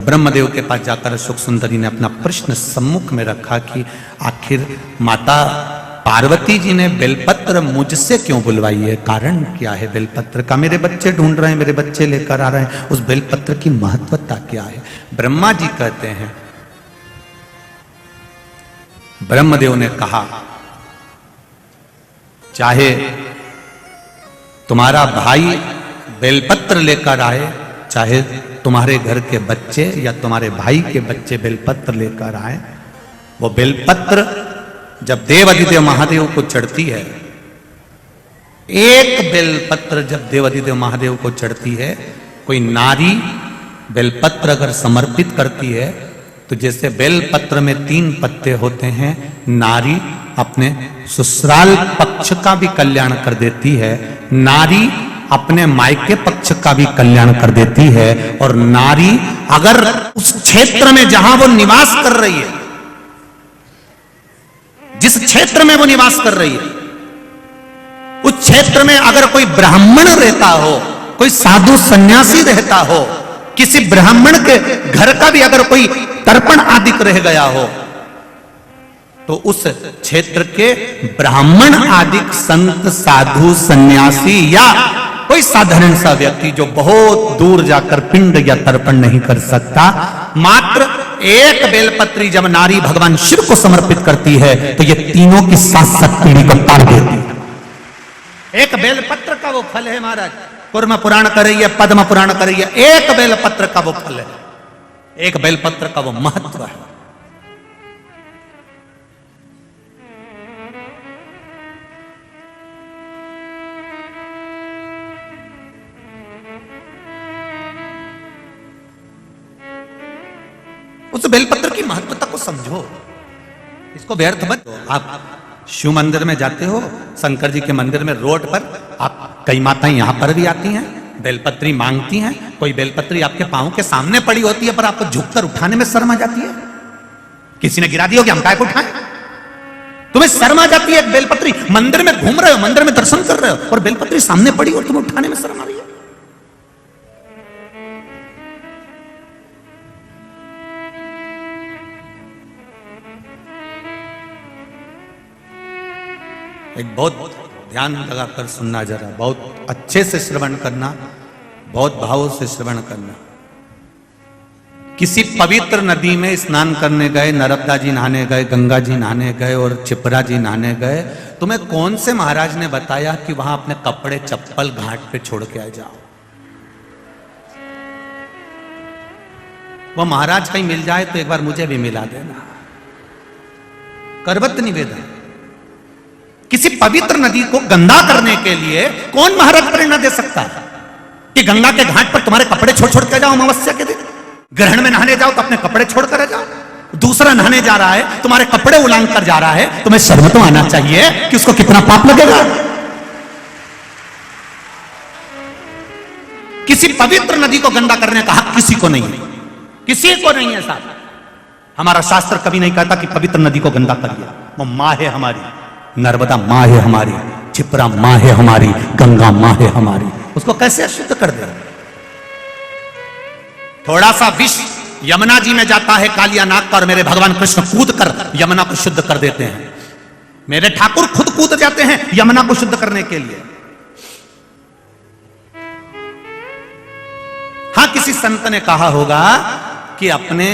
ब्रह्मदेव के पास जाकर शुक सुंदरी ने अपना प्रश्न सम्मुख में रखा कि आखिर माता पार्वती जी ने बेलपत्र मुझसे क्यों बुलवाई है, कारण क्या है बेलपत्र का? मेरे बच्चे ढूंढ रहे हैं, मेरे बच्चे लेकर आ रहे हैं, उस बेलपत्र की महत्वता क्या है? ब्रह्मा जी कहते हैं, ब्रह्मदेव ने कहा चाहे तुम्हारा भाई बेलपत्र लेकर आए, चाहे तुम्हारे घर के बच्चे या तुम्हारे भाई के बच्चे बेलपत्र लेकर आए, वो बेलपत्र जब देवाधिदेव महादेव को चढ़ती है, एक बेलपत्र जब देवाधिदेव महादेव को चढ़ती है, कोई नारी बेलपत्र अगर समर्पित करती है तो जैसे बेलपत्र में 3 पत्ते होते हैं, नारी अपने ससुराल पक्ष का भी कल्याण कर देती है, नारी अपने मायके पक्ष का भी कल्याण कर देती है, और नारी अगर उस क्षेत्र में जहां वो निवास कर रही है, जिस क्षेत्र में वो निवास कर रही है, उस क्षेत्र में अगर कोई ब्राह्मण रहता हो, कोई साधु सन्यासी रहता हो, किसी ब्राह्मण के घर का भी अगर कोई तर्पण आदि रह गया हो, तो उस क्षेत्र के ब्राह्मण आदि संत साधु सन्यासी या कोई साधारण सा व्यक्ति जो बहुत दूर जाकर पिंड या तर्पण नहीं कर सकता, मात्र एक बेलपत्री जब नारी भगवान शिव को समर्पित करती है तो ये तीनों की 7 पीढ़ी को पार देती है। एक बेलपत्र का वो फल है महाराज, कुर्म पुराण कर रही है, पद्म पुराण कर रही है, एक बेलपत्र का वो फल है, एक बेलपत्र का वो महत्व है। उस बेलपत्र की महत्वता को समझो, इसको व्यर्थ मत। आप शिव मंदिर में जाते हो, शंकर जी के मंदिर में रोड पर आप, कई माताएं यहां पर भी आती हैं, बेलपत्री मांगती हैं, कोई बेलपत्री आपके पांव के सामने पड़ी होती है पर आपको झुककर उठाने में शर्म आ जाती है। किसी ने गिरा दी होगी, हम काय को उठाएं? तुम्हें शर्म आ जाती है। बेलपत्री मंदिर में घूम रहे हो, मंदिर में दर्शन कर रहे हो और बेलपत्री सामने पड़ी और तुम्हें उठाने में शर्म आ रही है। एक बहुत ध्यान लगाकर सुनना, जरा बहुत अच्छे से श्रवण करना, बहुत भाव से श्रवण करना। किसी पवित्र नदी में स्नान करने गए, नर्मदा जी नहाने गए, गंगा जी नहाने गए और क्षिप्रा जी नहाने गए, तुम्हें कौन से महाराज ने बताया कि वहां अपने कपड़े चप्पल घाट पे छोड़ के आ जाओ? वो महाराज कहीं मिल जाए तो एक बार मुझे भी मिला देना। करवत निवेदन, किसी पवित्र नदी को गंदा करने के लिए कौन महाराज प्रेरणा दे सकता है कि गंगा के घाट पर तुम्हारे कपड़े छोड़ छोड़ के जाओ? अमावस्या के दिन ग्रहण में नहाने जाओ तो अपने कपड़े छोड़कर जाओ। दूसरा नहाने जा रहा है, तुम्हारे कपड़े उलांग कर जा रहा है, तुम्हें शर्म तो आना चाहिए कि उसको कितना पाप लगेगा। किसी पवित्र नदी को गंदा करने का हक किसी को नहीं है, किसी को नहीं है साहब। हमारा शास्त्र कभी नहीं कहता कि पवित्र नदी को गंदा करिए। वो मां है हमारी, नर्मदा मां है हमारी, क्षिप्रा मां है हमारी, गंगा मां है हमारी, उसको कैसे अशुद्ध कर दे? थोड़ा सा विष यमुना जी में जाता है कालिया नाग का, और मेरे भगवान कृष्ण कूद कर यमुना को शुद्ध कर देते हैं। मेरे ठाकुर खुद कूद जाते हैं यमुना को शुद्ध करने के लिए। हां, किसी संत ने कहा होगा कि अपने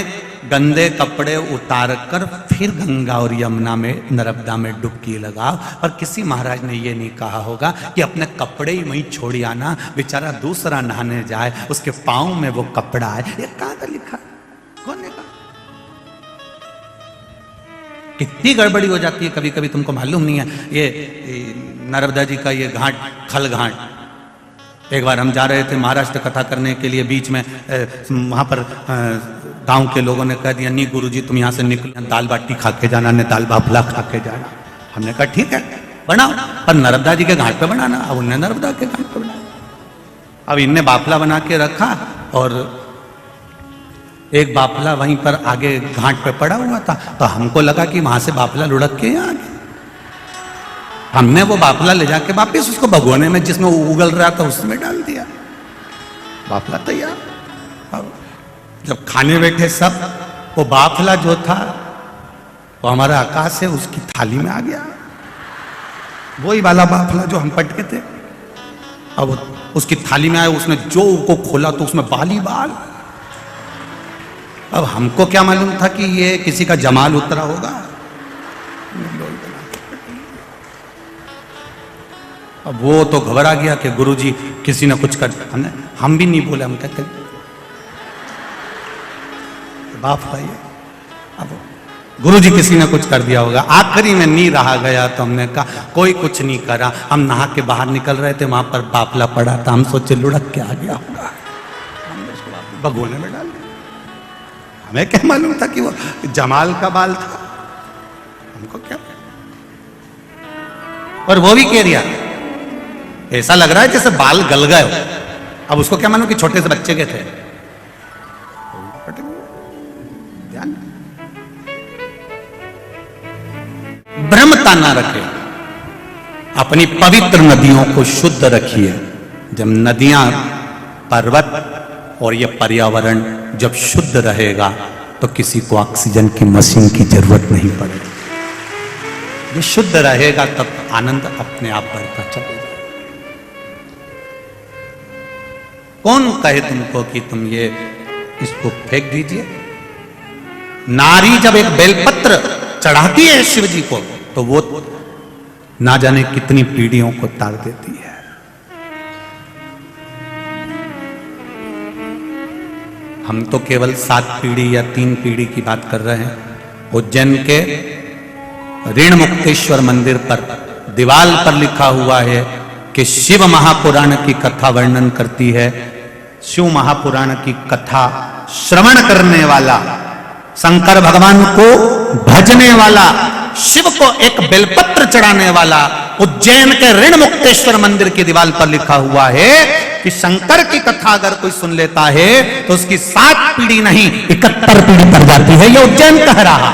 गंदे कपड़े उतारकर फिर गंगा और यमुना में, नर्मदा में डुबकी लगाओ। और किसी महाराज ने यह नहीं कहा होगा कि अपने कपड़े ही वहीं छोड़ आना, बेचारा दूसरा नहाने जाए उसके पांव में वो कपड़ा है। ये कहां का लिखा? कौन ने कहा? कितनी गड़बड़ी हो जाती है कभी कभी, तुमको मालूम नहीं है। ये नर्मदा जी का ये घाट, खल घाट, एक बार हम जा रहे थे महाराष्ट्र कथा करने के लिए, बीच में वहां पर गांव के लोगों ने कह दिया, नहीं गुरुजी तुम यहां से निकल, दाल बाटी खा के जाना, ने दाल बाफला खा के जाना। हमने कहा ठीक है बनाओ, पर नर्मदा जी के घाट पे बनाना। अब उन्होंने नर्मदा के घाट पे बनाया। अब इनने बाफला बना के रखा और एक बाफला वहीं पर आगे घाट पे पड़ा हुआ था, तो हमको लगा कि वहां से बाफला लुढ़क के यहाँ आ गया। हमने वो बाफला ले जाके वापिस उसको भगोने में जिसमें उगल रहा था उसमें डाल दिया, बाफला तैयार। जब खाने बैठे सब, वो बाफला जो था वो हमारा आकाश है, उसकी थाली में आ गया, वही वाला बाफला जो हम पटके थे। अब उसकी थाली में आया, उसने जो को खोला तो उसमें बाल ही बाल। अब हमको क्या मालूम था कि ये किसी का जमाल उतरा होगा। अब वो तो घबरा गया कि गुरुजी किसी ने कुछ कर, हम भी नहीं बोले, हम कहते बाप भाई। अब गुरुजी किसी ने कुछ कर दिया होगा। आखिरी में नहीं रहा गया तो हमने कहा कोई कुछ नहीं करा। हम नहा के बाहर निकल रहे थे, वहां पर बाफला पड़ा था, हम सोचे लुढ़क के आ गया होगा, हमने उसको भगोने में डाल दिया। हमें क्या मालूम था कि वो जमाल का बाल था, हमको क्या। और वो भी कह दिया, ऐसा लग रहा है जैसे बाल गल गए हो। अब उसको क्या मालूम कि छोटे से बच्चे के थे। ध्यान, भ्रमता ना रखे, अपनी पवित्र नदियों को शुद्ध रखिए। जब नदियां, पर्वत और ये पर्यावरण जब शुद्ध रहेगा तो किसी को ऑक्सीजन की मशीन की जरूरत नहीं पड़ेगी। ये शुद्ध रहेगा तब आनंद अपने आप बढ़ता चलेगा। कौन कहे तुमको कि तुम ये इसको फेंक दीजिए। नारी जब एक बेलपत्र चढ़ाती है शिव जी को तो वो ना जाने कितनी पीढ़ियों को तार देती है। हम तो केवल 7 पीढ़ी या 3 पीढ़ी की बात कर रहे हैं। उज्जैन के ऋण मुक्तेश्वर मंदिर पर दीवाल पर लिखा हुआ है कि शिव महापुराण की कथा वर्णन करती है। शिव महापुराण की कथा श्रवण करने वाला, शंकर भगवान को भजने वाला, शिव को एक बेलपत्र चढ़ाने वाला, उज्जैन के ऋण मुक्तेश्वर मंदिर की दीवार पर लिखा हुआ है कि शंकर की कथा अगर कोई सुन लेता है तो उसकी 7 पीढ़ी नहीं 71 पीढ़ी कर जाती है। ये उज्जैन कह रहा।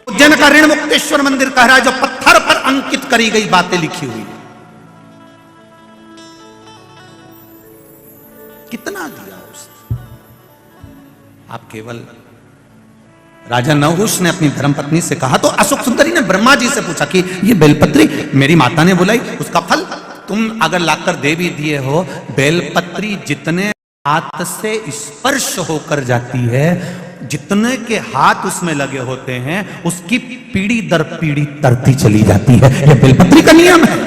उज्जैन का ऋण मुक्तेश्वर मंदिर कह रहा है, जो पत्थर पर अंकित करी गई बातें लिखी हुई। कितना दिया उसने। आप केवल राजा नहुष ने अपनी धर्मपत्नी से कहा तो अशोक सुंदरी ने ब्रह्मा जी से पूछा कि ये बेलपत्री मेरी माता ने बुलाई, उसका फल तुम अगर लाकर दे भी दिए हो, बेलपत्री जितने हाथ से स्पर्श होकर जाती है, जितने के हाथ उसमें लगे होते हैं, उसकी पीढ़ी दर पीढ़ी तरती चली जाती है। यह बेलपत्री का नियम है।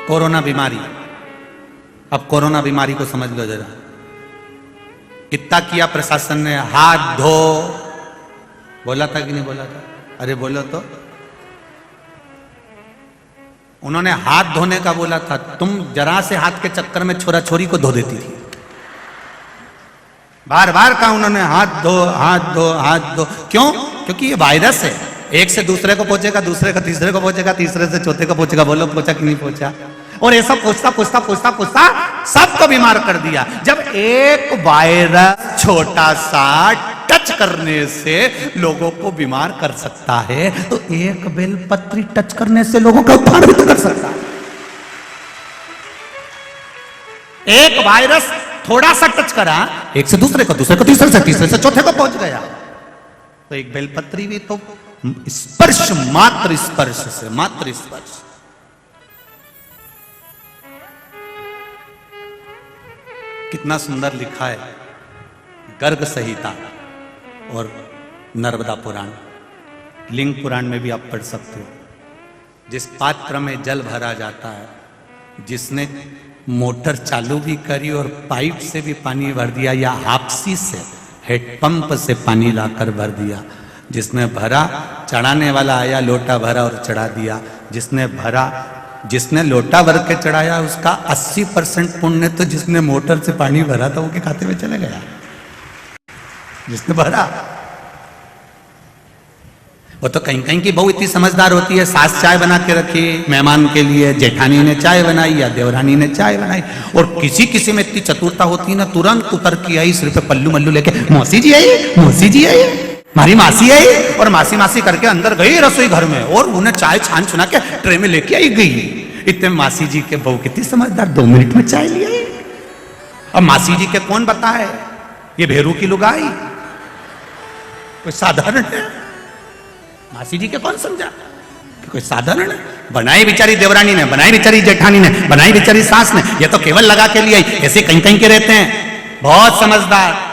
कोरोना बीमारी, अब कोरोना बीमारी को समझ लो जरा। कितना किया प्रशासन ने, हाथ धो, बोला था कि नहीं बोला था? अरे बोलो तो। उन्होंने हाथ धोने का बोला था, तुम जरा से हाथ के चक्कर में छोरा छोरी को धो देती थी। बार बार कहा उन्होंने हाथ धो हाथ धो हाथ धो। क्यों? क्योंकि ये वायरस है, एक से दूसरे को पहुंचेगा, दूसरे का तीसरे को पहुंचेगा, तीसरे से चौथे को पहुंचेगा। बोलो पहुंचा कि नहीं पहुंचा? और ऐसा पूछता पूछता पूछता पूछता सबको बीमार कर दिया। जब एक वायरस छोटा सा टच करने से लोगों को बीमार कर सकता है तो एक बेलपत्री टच करने से लोगों का उद्धार भी तो कर सकता है। एक वायरस थोड़ा सा टच करा, एक से दूसरे को, दूसरे को तीसरे से, तीसरे से चौथे को पहुंच गया। तो एक बेलपत्री भी तो स्पर्श, मात्र स्पर्श से, मात्र स्पर्श। कितना सुंदर लिखा है गर्ग संहिता और नर्मदा पुराण, लिंग पुराण में भी आप पढ़ सकते हो। जिस पात्र में जल भरा जाता है, जिसने मोटर चालू भी करी और पाइप से भी पानी भर दिया या हापसी से, हेडपंप से पानी लाकर भर दिया, जिसने भरा, चढ़ाने वाला आया, लोटा भरा और चढ़ा दिया। जिसने भरा, जिसने लोटा भर के चढ़ाया उसका 80% पुण्य तो जिसने मोटर से पानी भरा था वो के खाते में चले गया। जिसने भरा, वो तो कहीं कहीं की बहू इतनी समझदार होती है, सास चाय बना के रखी मेहमान के लिए, जेठानी ने चाय बनाई या देवरानी ने चाय बनाई, और किसी किसी में इतनी चतुरता होती है ना, तुरंत उतर के आई, सिर पे पल्लू मल्लू लेके, मौसी जी आई, मौसी जी आई, हमारी मासी आई और मासी मासी करके अंदर गई रसोई घर में और उन्हें चाय छान छुना के ट्रे में लेके आई गई। इतने मासी जी के बहू कितनी समझदार, 2 मिनट में चाय ले आई। अब मासी जी के कौन बताए, ये भेरू की लुगाई कोई साधारण है? मासी जी के कौन समझा कि कोई साधारण है? बनाई बेचारी देवरानी ने, बनाई बेचारी जेठानी ने, बनाई बेचारी सास ने, ये तो केवल लगा के लिए आई। ऐसे कहीं कहीं के रहते हैं, बहुत समझदार।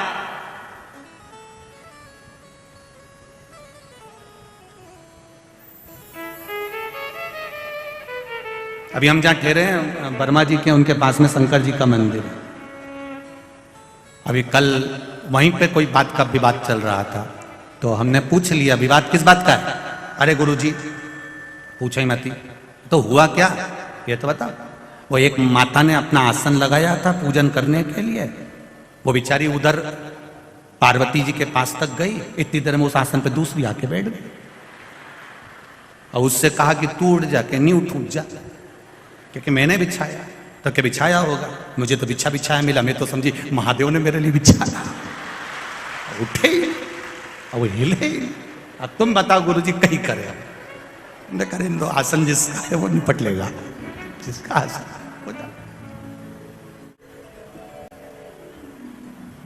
अभी हम जहां ठहरे हैं वर्मा जी के, उनके पास में शंकर जी का मंदिर है। अभी कल वहीं पे कोई बात का विवाद चल रहा था, तो हमने पूछ लिया विवाद किस बात का है? अरे गुरुजी पूछो ही मत, तो हुआ क्या ये तो बताओ। वो एक माता ने अपना आसन लगाया था पूजन करने के लिए, वो बेचारी उधर पार्वती जी के पास तक गई, इतनी देर में उस आसन पे दूसरी आके बैठ गई और उससे कहा कि तू उठ जा, के नहीं उठ जा, क्योंकि मैंने बिछाया। तो क्या बिछाया होगा? मुझे तो बिछाया मिला, मैं तो समझी महादेव ने मेरे लिए बिछाया। उठे और वो हिले। अब तुम बताओ गुरुजी कहीं करे, न करे तो आसन जिसका है वो निपट लेगा, जिसका आसन होता।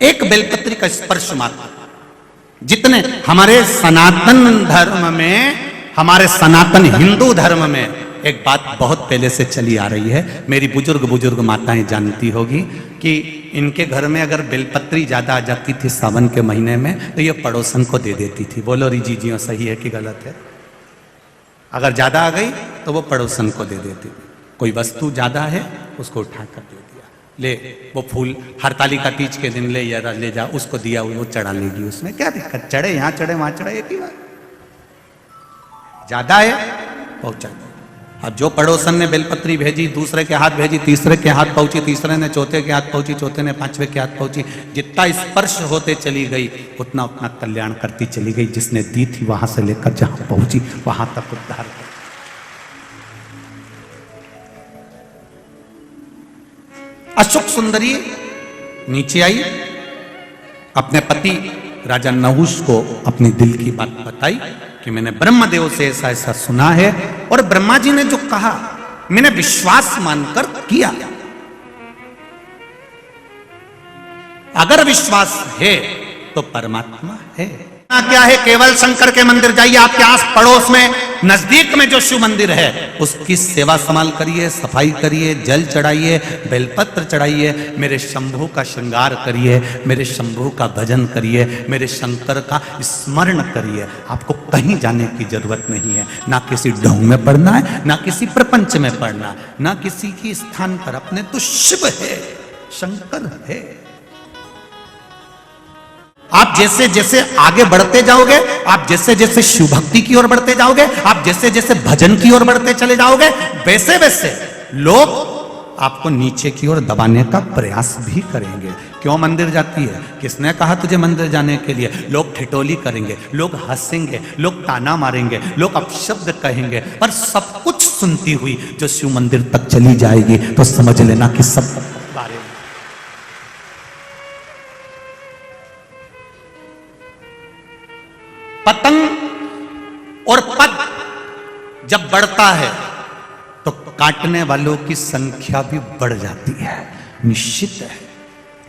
एक बेलपत्री का स्पर्श मात्र, जितने हमारे सनातन धर्म में, हमारे सनातन हिंदू धर्म में एक बात बहुत पहले से चली आ रही है, मेरी बुजुर्ग माताएं जानती होगी कि इनके घर में अगर बेलपत्री ज्यादा आ जाती थी सावन के महीने में तो ये पड़ोसन को दे देती थी। बोलो रिजी जी सही है कि गलत है? अगर ज्यादा आ गई तो वो पड़ोसन को दे देती थी। कोई वस्तु ज्यादा है उसको उठा कर दे दिया, ले वो फूल हरतालिका तीज के दिन ले या ले जा, उसको दिया वो चढ़ा लेगी, उसमें क्या दिक्कत? चढ़े यहाँ चढ़े वहां चढ़े एक ही बात। ज्यादा है पहुंचा। अब जो पड़ोसन ने बेलपत्री भेजी, दूसरे के हाथ भेजी, तीसरे के हाथ पहुंची, तीसरे ने चौथे के हाथ पहुंची, चौथे ने पांचवे के हाथ पहुंची, जितना स्पर्श होते चली गई उतना उतना कल्याण करती चली गई। जिसने दी थी वहां से लेकर जहां पहुंची वहां तक उद्धार कर। अशोक सुंदरी नीचे आई, अपने पति राजा नहुष को अपनी दिल की बात बताई कि मैंने ब्रह्मदेव से ऐसा ऐसा सुना है और ब्रह्मा जी ने जो कहा मैंने विश्वास मानकर किया। अगर विश्वास है तो परमात्मा है। क्या है? केवल शंकर के मंदिर जाइए, आपके आस पड़ोस में नजदीक में जो शिव मंदिर है उसकी सेवा संभाल करिए, सफाई करिए, जल चढ़ाइए, बेलपत्र चढ़ाइए, मेरे शंभू का श्रृंगार करिए, मेरे शंभू का भजन करिए, मेरे शंकर का स्मरण करिए। आपको कहीं जाने की जरूरत नहीं है, ना किसी ढोंग में पड़ना है, ना किसी प्रपंच में पड़ना, ना किसी की स्थान पर। अपने तो शिव है, शंकर है। आप जैसे जैसे आगे बढ़ते जाओगे, आप जैसे जैसे शिव भक्ति की ओर बढ़ते जाओगे, आप जैसे जैसे भजन की ओर बढ़ते चले जाओगे, वैसे वैसे लोग आपको नीचे की ओर दबाने का प्रयास भी करेंगे। क्यों मंदिर जाती है? किसने कहा तुझे मंदिर जाने के लिए? लोग ठिठोली करेंगे, लोग हंसेंगे, लोग ताना मारेंगे, लोग अपशब्द कहेंगे, पर सब कुछ सुनती हुई जो शिव मंदिर तक चली जाएगी तो समझ लेना कि सब बारे में। पतंग और पद जब बढ़ता है तो काटने वालों की संख्या भी बढ़ जाती है, निश्चित है।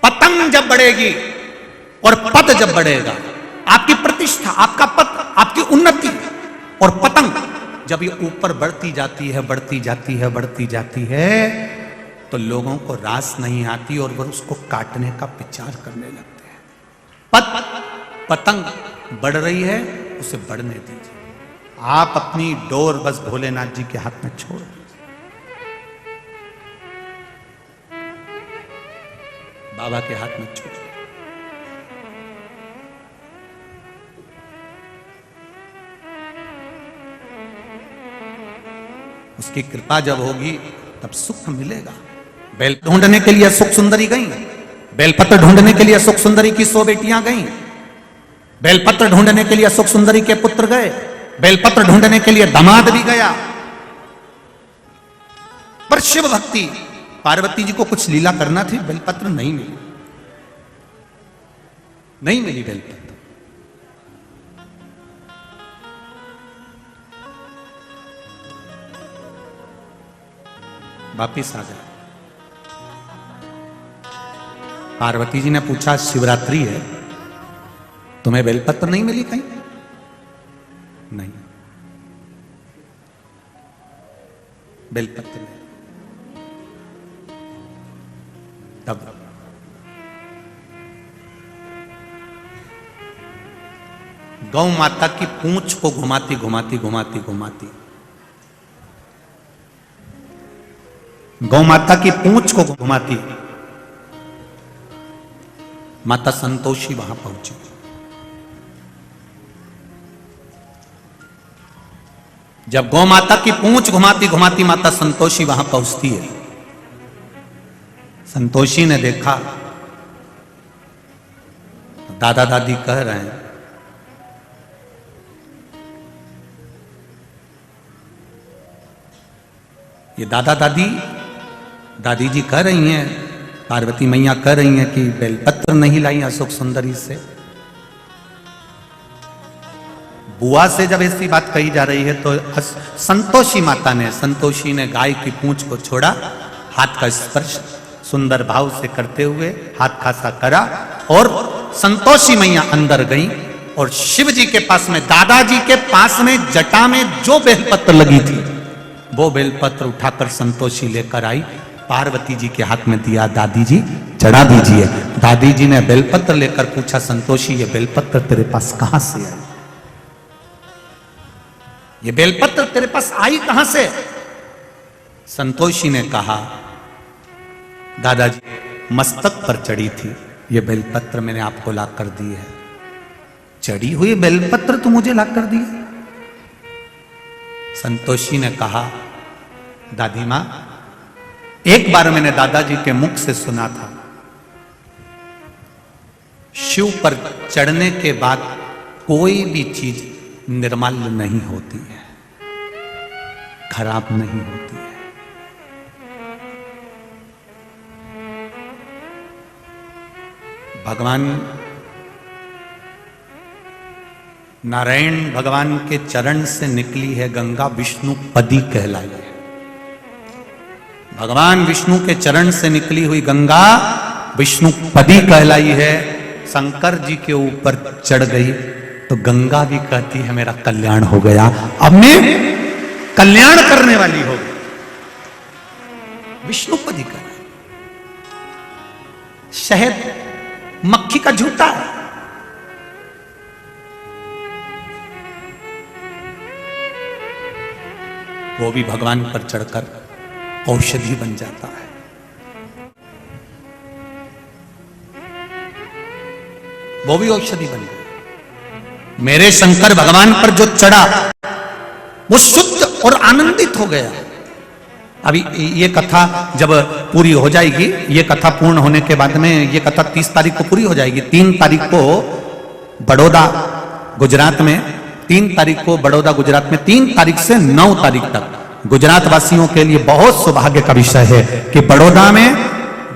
पतंग जब बढ़ेगी और पद जब बढ़ेगा, आपकी प्रतिष्ठा, आपका पद, आपकी उन्नति, और पतंग जब ये ऊपर बढ़ती जाती है, बढ़ती जाती है, बढ़ती जाती है, तो लोगों को रास नहीं आती और वो उसको काटने का विचार करने लगते हैं। पतंग बढ़ रही है, उसे बढ़ने दीजिए। आप अपनी डोर बस भोलेनाथ जी के हाथ में छोड़ दीजिए, बाबा के हाथ में छोड़। उसकी कृपा जब होगी तब सुख मिलेगा। बेल ढूंढने के लिए सुख सुंदरी गई, बेलपत्र ढूंढने के लिए सुख सुंदरी की 100 बेटियां गईं, बेलपत्र ढूंढने के लिए सुख सुंदरी के पुत्र गए, बेलपत्र ढूंढने के लिए दामाद भी गया। पर शिव भक्ति, पार्वती जी को कुछ लीला करना थी, बेलपत्र नहीं मिली, नहीं मिली बेलपत्र। वापिस आ गए। पार्वती जी ने पूछा शिवरात्रि है, तुम्हें बेलपत्र नहीं मिली कहीं? नहीं, बेलपत्र नहीं। तब गौ माता की पूंछ को घुमाती घुमाती घुमाती घुमाती, गौ माता की पूंछ को घुमाती माता संतोषी वहां पहुंची। जब गौ माता की पूंछ घुमाती घुमाती माता संतोषी वहां पहुंचती है, संतोषी ने देखा दादा दादी कह रहे हैं, ये दादा दादी, दादी जी कह रही हैं, पार्वती मैया कह रही हैं कि बेलपत्र नहीं लाई अशोक सुंदरी से। बुआ से जब ऐसी बात कही जा रही है तो संतोषी ने गाय की पूंछ को छोड़ा, हाथ का स्पर्श सुंदर भाव से करते हुए हाथ खासा करा और संतोषी मैया अंदर गई और शिव जी के पास में, दादाजी के पास में जटा में जो बेलपत्र लगी थी वो बेलपत्र उठाकर संतोषी लेकर आई, पार्वती जी के हाथ में दिया, दादी जी चढ़ा दीजिए। दादी जी ने बेलपत्र लेकर पूछा, संतोषी ये बेलपत्र तेरे पास कहां से आई? ये बेलपत्र तेरे पास आई कहां से? संतोषी ने कहा, दादाजी मस्तक पर चढ़ी थी, ये बेलपत्र मैंने आपको लाकर दी है। चढ़ी हुई बेलपत्र तू मुझे लाकर दी है? संतोषी ने कहा, दादी मां, एक बार मैंने दादाजी के मुख से सुना था, शिव पर चढ़ने के बाद कोई भी चीज निर्मल नहीं होती है, खराब नहीं होती है। भगवान नारायण भगवान के चरण से निकली है गंगा, विष्णु पदी कहलाई है। भगवान विष्णु के चरण से निकली हुई गंगा विष्णु पदी कहलाई है। शंकर जी के ऊपर चढ़ गई तो गंगा भी कहती है मेरा कल्याण हो गया, अब मैं कल्याण करने वाली हो गई। विष्णु पदी कहलाई। शहद मक्खी का झूठा है, वो भी भगवान पर चढ़कर औषधि बन जाता है। वो भी औषधि बन गया। मेरे शंकर भगवान पर जो चढ़ा वो शुद्ध और आनंदित हो गया। अभी ये कथा जब पूरी हो जाएगी, ये कथा पूर्ण होने के बाद में ये कथा 30 तारीख को पूरी हो जाएगी। 3 तारीख को बड़ौदा गुजरात में, 3 तारीख को बड़ौदा गुजरात में, 3 तारीख से 9 तारीख तक गुजरात वासियों के लिए बहुत सौभाग्य का विषय है कि बड़ौदा में,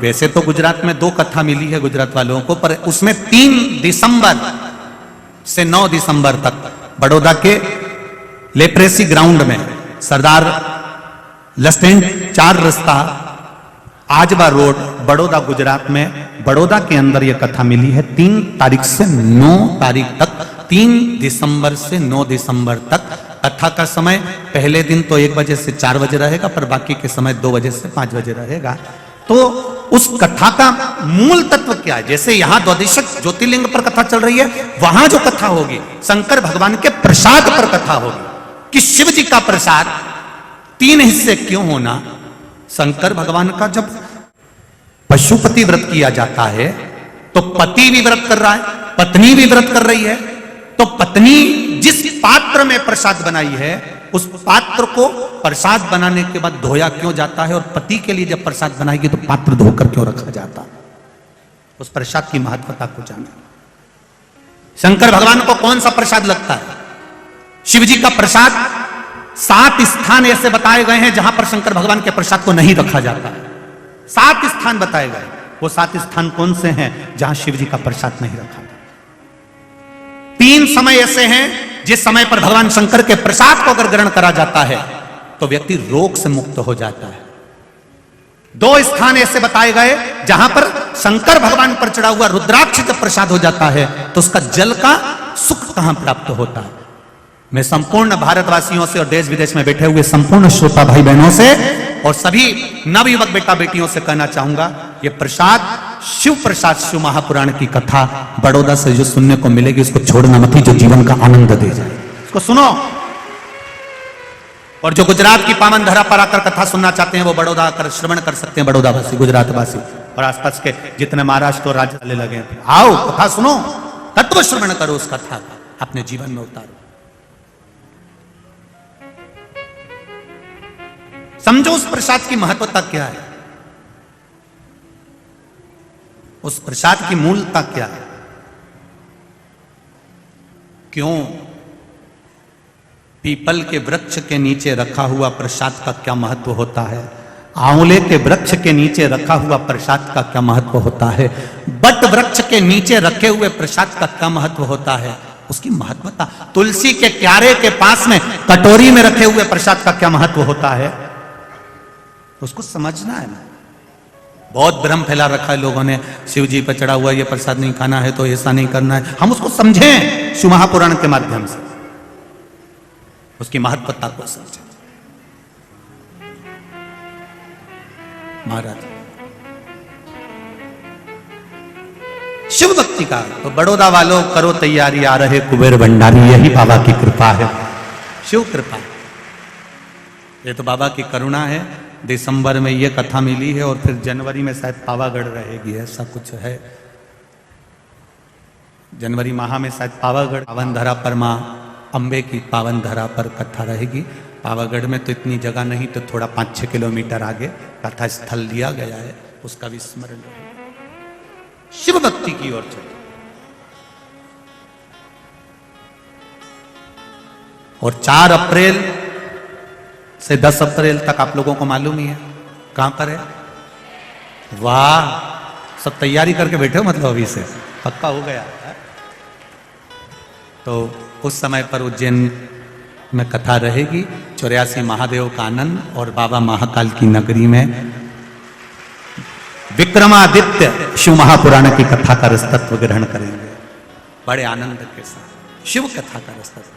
वैसे तो गुजरात में 2 कथा मिली है गुजरात वालों को, पर उसमें 3 दिसंबर से 9 दिसंबर तक बड़ौदा के लेप्रेसी ग्राउंड में सरदार लस्टेंट 4 रास्ता आजबा रोड बड़ौदा गुजरात में, बड़ौदा के अंदर यह कथा मिली है। 3 तारीख से 9 तारीख तक, 3 दिसंबर से 9 दिसंबर तक कथा का समय पहले दिन तो 1 बजे से 4 बजे रहेगा, पर बाकी के समय 2 बजे से 5 बजे रहेगा। तो उस कथा का मूल तत्व क्या है? जैसे यहां द्वादशक ज्योतिर्लिंग पर कथा चल रही है, वहां जो कथा होगी शंकर भगवान के प्रसाद पर कथा होगी कि शिव जी का प्रसाद 3 हिस्से क्यों होना। शंकर भगवान का जब पशुपति व्रत किया जाता है तो पति भी व्रत कर रहा है, पत्नी भी व्रत कर रही है, तो पत्नी जिस पात्र में प्रसाद बनाई है उस पात्र को प्रसाद बनाने के बाद धोया क्यों जाता है, और पति के लिए जब प्रसाद बनाएगी तो पात्र धोकर क्यों रखा जाता है? उस प्रसाद की महत्वता को जाने। शंकर भगवान को कौन सा प्रसाद लगता है? शिव जी का प्रसाद 7 स्थान ऐसे बताए गए हैं जहां पर शंकर भगवान के प्रसाद को नहीं रखा जाता है। 7 स्थान बताए गए। वो 7 स्थान कौन से हैं जहां शिव जी का प्रसाद नहीं रखा जाता? 3 समय ऐसे हैं जिस समय पर भगवान शंकर के प्रसाद को अगर ग्रहण करा जाता है तो व्यक्ति रोग से मुक्त हो जाता है। 2 स्थान ऐसे बताए गए जहां पर शंकर भगवान पर चढ़ा हुआ रुद्राक्ष जब प्रसाद हो जाता है तो उसका जल का सुख कहां प्राप्त होता है। मैं संपूर्ण भारतवासियों से और देश विदेश में बैठे हुए संपूर्ण श्रोता भाई बहनों से और सभी नवयुवक बेटा बेटियों से कहना चाहूंगा, ये प्रसाद शिव प्रसाद, शिव महापुराण की कथा बड़ौदा से जो सुनने को मिलेगी उसको छोड़ना मत ही, जो जीवन का आनंद दे जाए उसको सुनो। और जो गुजरात की पावन धरा पर आकर कथा सुनना चाहते हैं वो बड़ौदा आकर श्रवण कर सकते हैं, बड़ौदा वासी, गुजरात वासी और आसपास के जितने महाराष्ट्र और राज्य वाले लगे हैं, आओ कथा सुनो, तत्व श्रवण करो, उस कथा का अपने जीवन में उतारो, समझो उस प्रसाद की महत्वता क्या है, उस प्रसाद की मूलता क्या है, क्यों पीपल के वृक्ष के नीचे रखा हुआ प्रसाद का क्या महत्व होता है, आंवले के वृक्ष के नीचे रखा हुआ प्रसाद का क्या महत्व होता है, बट वृक्ष के नीचे रखे हुए प्रसाद का क्या महत्व होता है, उसकी महत्वता, तुलसी के क्यारे के पास में कटोरी में रखे हुए प्रसाद का क्या महत्व होता है, उसको समझना है ना। बहुत भ्रम फैला रखा है लोगों ने, शिव जी पर चढ़ा हुआ ये प्रसाद नहीं खाना है तो ऐसा नहीं करना है, हम उसको समझें शिव महापुराण के माध्यम से, उसकी महत्वता को समझें। महाराज शिव भक्ति का तो बड़ौदा वालों करो तैयारी, आ रहे कुबेर भंडारी, यही बाबा की कृपा है, शिव कृपा, ये तो बाबा की करुणा है। दिसंबर में ये कथा मिली है और फिर जनवरी में शायद पावागढ़ रहेगी, ऐसा कुछ है, जनवरी माह में शायद पावागढ़ पावन धरा पर मां अंबे की पावन धरा पर कथा रहेगी। पावागढ़ में तो इतनी जगह नहीं, तो थोड़ा 5-6 किलोमीटर आगे कथा स्थल दिया गया है, उसका भी स्मरण शिव भक्ति की ओर चले। और 4 अप्रैल से 10 अप्रैल तक आप लोगों को मालूम ही है कहां पर है। वाह, सब तैयारी करके बैठे हो, मतलब अभी से पक्का हो गया है। तो उस समय पर उज्जैन में कथा रहेगी, 84 महादेव का आनंद और बाबा महाकाल की नगरी में विक्रमादित्य शिव महापुराण की कथा का रसतत्व ग्रहण करेंगे बड़े आनंद के साथ, शिव कथा का रसतत्व।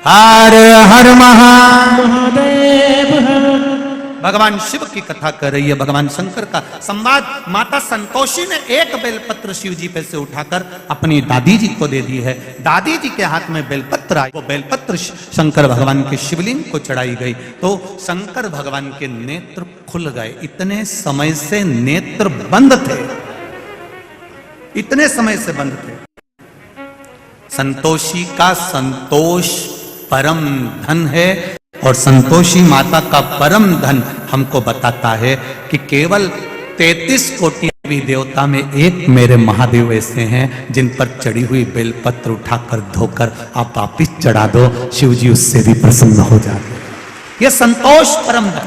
हर हर महादेव, भगवान शिव की कथा कर रही है, भगवान शंकर का संवाद। माता संतोषी ने एक बेलपत्र शिव जी पे से उठाकर अपनी दादी जी को दे दी है, दादी जी के हाथ में बेलपत्र आई, वो बेलपत्र शंकर भगवान के शिवलिंग को चढ़ाई गई तो शंकर भगवान के नेत्र खुल गए। इतने समय से नेत्र बंद थे, इतने समय से बंद थे। संतोषी का संतोष परम धन है और संतोषी माता का परम धन हमको बताता है कि केवल 33 कोटि देवी देवता में एक मेरे महादेव ऐसे हैं जिन पर चढ़ी हुई बेलपत्र उठाकर धोकर आप वापिस चढ़ा दो, शिव जी उससे भी प्रसन्न हो जाते। ये संतोष परम धन।